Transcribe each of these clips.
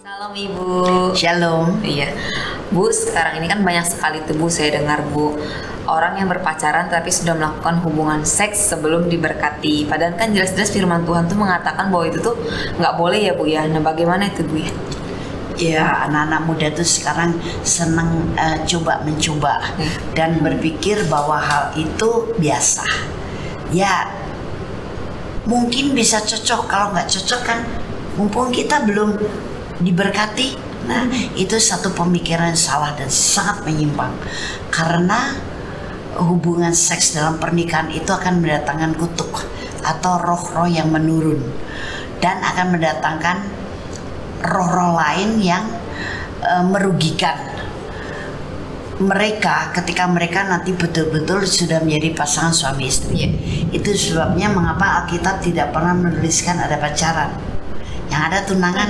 Salam Ibu. Shalom. Iya, Bu, sekarang ini kan banyak sekali tuh Bu, saya dengar Bu, orang yang berpacaran tapi sudah melakukan hubungan seks sebelum diberkati. Padahal kan jelas-jelas firman Tuhan tuh mengatakan bahwa itu tuh nggak boleh ya Bu ya. Nah bagaimana itu Bu ya? Ya, anak-anak muda tuh sekarang senang coba mencoba dan berpikir bahwa hal itu biasa. Ya, mungkin bisa cocok. Kalau nggak cocok kan, mumpung kita belum diberkati. Nah, itu satu pemikiran salah dan sangat menyimpang. Karena hubungan seks dalam pernikahan itu akan mendatangkan kutuk atau roh-roh yang menurun dan akan mendatangkan roh-roh lain yang merugikan mereka ketika mereka nanti betul-betul sudah menjadi pasangan suami istri. Itu sebabnya mengapa Alkitab tidak pernah menuliskan ada pacaran. Yang ada tunangan.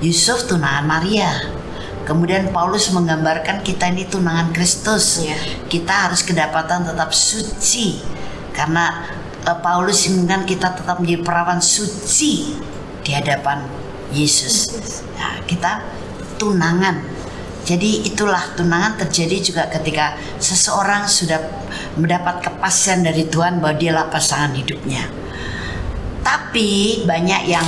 Yusuf tunangan Maria. Kemudian Paulus menggambarkan kita ini tunangan Kristus. Kita harus kedapatan tetap suci karena Paulus inginkan kita tetap menjadi perawan suci di hadapan Yesus. Nah, kita tunangan. Jadi itulah tunangan terjadi juga ketika seseorang sudah mendapat kepastian dari Tuhan bahwa dialah pasangan hidupnya. Tapi banyak yang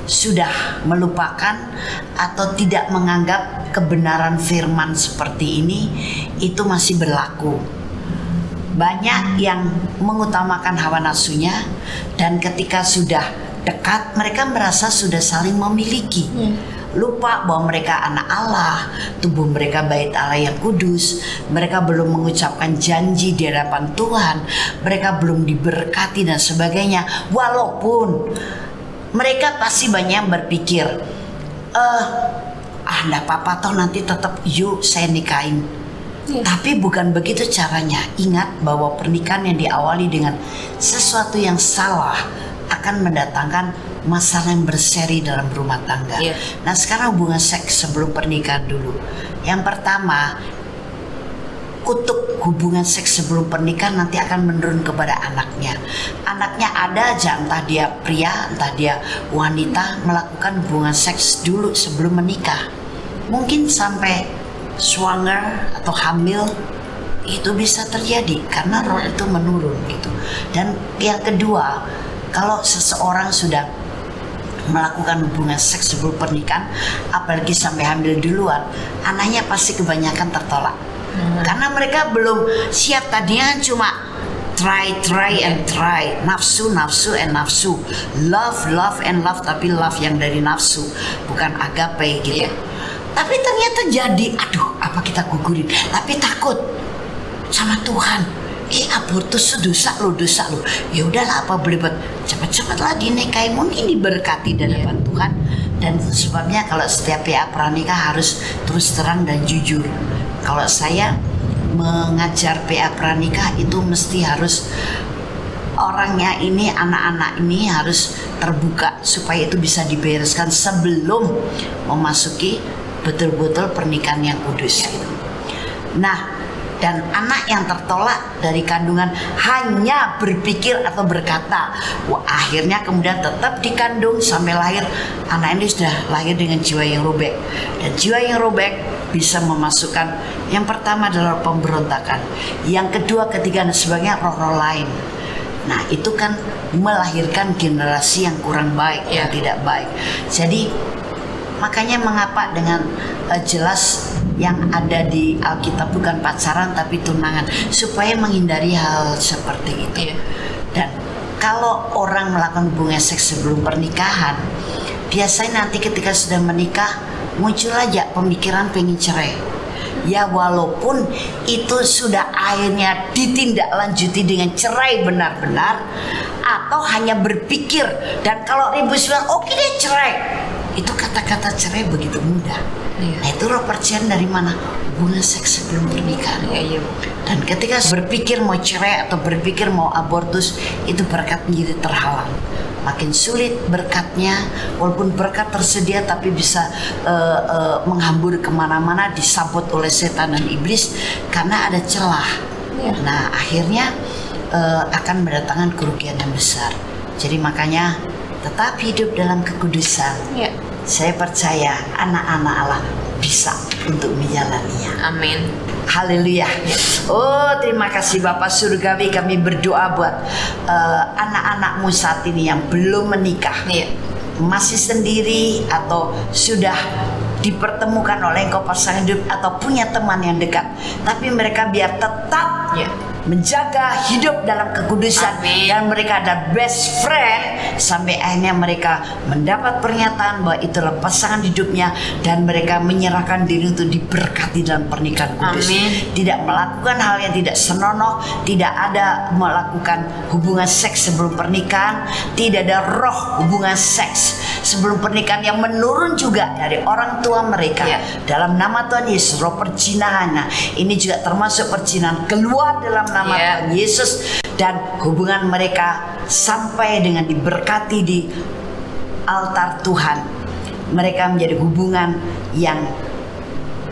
sudah melupakan atau tidak menganggap kebenaran firman seperti ini itu masih berlaku. Banyak yang mengutamakan hawa nafsunya dan ketika sudah dekat mereka merasa sudah saling memiliki. Lupa bahwa mereka anak Allah, tubuh mereka bait Allah yang kudus, mereka belum mengucapkan janji di hadapan Tuhan, mereka belum diberkati dan sebagainya. Walaupun mereka pasti banyak yang berpikir, enggak apa-apa toh nanti tetap yuk saya nikahin. Tapi bukan begitu caranya. Ingat bahwa pernikahan yang diawali dengan sesuatu yang salah akan mendatangkan masalah yang berseri dalam rumah tangga. Nah sekarang hubungan seks sebelum pernikahan dulu. Yang pertama, kutuk hubungan seks sebelum pernikahan nanti akan menurun kepada anaknya. Anaknya ada aja, entah dia pria, entah dia wanita, melakukan hubungan seks dulu sebelum menikah. Mungkin sampai swanger atau hamil, itu bisa terjadi karena roh itu menurun gitu. Dan yang kedua, kalau seseorang sudah melakukan hubungan seks sebelum pernikahan, apalagi sampai hamil duluan, anaknya pasti kebanyakan tertolak. Karena mereka belum siap. Tadinya cuma try and try, nafsu and nafsu, love and love, tapi love yang dari nafsu, bukan agape gitu. Tapi ternyata jadi, aduh apa kita gugurin, tapi takut sama Tuhan. Abortus dosa lo. Ya udahlah, apa boleh buat, cepat-cepat lah dinikahi, mungkin diberkati di hadapan Tuhan. Dan sebabnya kalau setiap pihak pranikah harus terus terang dan jujur. Kalau saya mengajar PA pranikah itu mesti harus orangnya ini, anak-anak ini harus terbuka supaya itu bisa dibereskan sebelum memasuki betul-betul pernikahan yang kudus gitu. Nah, dan anak yang tertolak dari kandungan hanya berpikir atau berkata, akhirnya kemudian tetap dikandung sampai lahir. Anak ini sudah lahir dengan jiwa yang robek. Dan jiwa yang robek bisa memasukkan, yang pertama adalah pemberontakan, yang kedua, ketiga, dan sebagainya, roh-roh lain. Nah itu kan melahirkan generasi yang kurang baik, yang tidak baik. Jadi makanya mengapa dengan jelas yang ada di Alkitab bukan pacaran tapi tunangan, supaya menghindari hal seperti itu. Dan kalau orang melakukan hubungan seks sebelum pernikahan, biasanya nanti ketika sudah menikah muncul aja pemikiran pengen cerai. Ya walaupun itu sudah akhirnya ditindaklanjuti dengan cerai benar-benar, atau hanya berpikir dan kalau ribut sudah oke deh cerai. Itu kata-kata cerai begitu mudah. Nah itu roh perceraian dari mana? Hubungan seks sebelum pernikahan. Dan ketika berpikir mau cerai atau berpikir mau abortus, itu berkat menjadi terhalang. Makin sulit berkatnya, walaupun berkat tersedia tapi bisa menghambur kemana-mana, disabot oleh setan dan iblis karena ada celah. Nah akhirnya akan mendatangkan kerugian yang besar. Jadi makanya tetap hidup dalam kekudusan, Ya. saya percaya anak-anak Allah bisa untuk menjalaninya. Amin. Haleluya. Oh, terima kasih Bapak Surgawi. Kami berdoa buat anak-anakmu saat ini yang belum menikah, Iya. masih sendiri atau sudah dipertemukan oleh engkau pasangan hidup atau punya teman yang dekat, tapi mereka biar tetap Iya. menjaga hidup dalam kekudusan. Amin. Dan mereka ada best friend sampai akhirnya mereka mendapat pernyataan bahwa itulah pasangan hidupnya dan mereka menyerahkan diri untuk diberkati dalam pernikahan kudus. Amin. Tidak melakukan hal yang tidak senonoh, tidak ada melakukan hubungan seks sebelum pernikahan, tidak ada roh hubungan seks sebelum pernikahan yang menurun juga dari orang tua mereka. Ya. Dalam nama Tuhan Yesus, roh perzinahan, nah, ini juga termasuk perzinahan, keluar dalam nama Ya. Tuhan Yesus, dan hubungan mereka sampai dengan diberkati di altar Tuhan. Mereka menjadi hubungan yang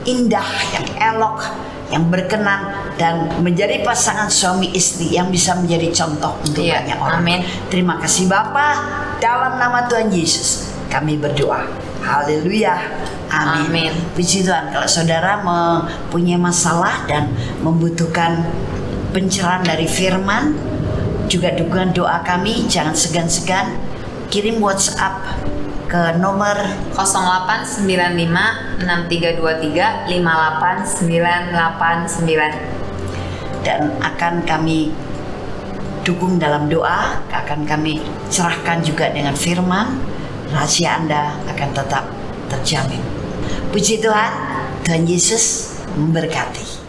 indah, yang elok, yang berkenan, dan menjadi pasangan suami istri yang bisa menjadi contoh untuk Iya. banyak orang. Amin. Terima kasih Bapa, dalam nama Tuhan Yesus kami berdoa. Haleluya. Amin. Amin. Puji Tuhan. Kalau saudara mempunyai masalah dan membutuhkan pencerahan dari firman, juga dukungan doa kami, jangan segan-segan kirim WhatsApp ke nomor 0895 6323 58989. dan akan kami dukung dalam doa, akan kami cerahkan juga dengan firman. Rahasia Anda akan tetap terjamin. Puji Tuhan, Tuhan Yesus memberkati.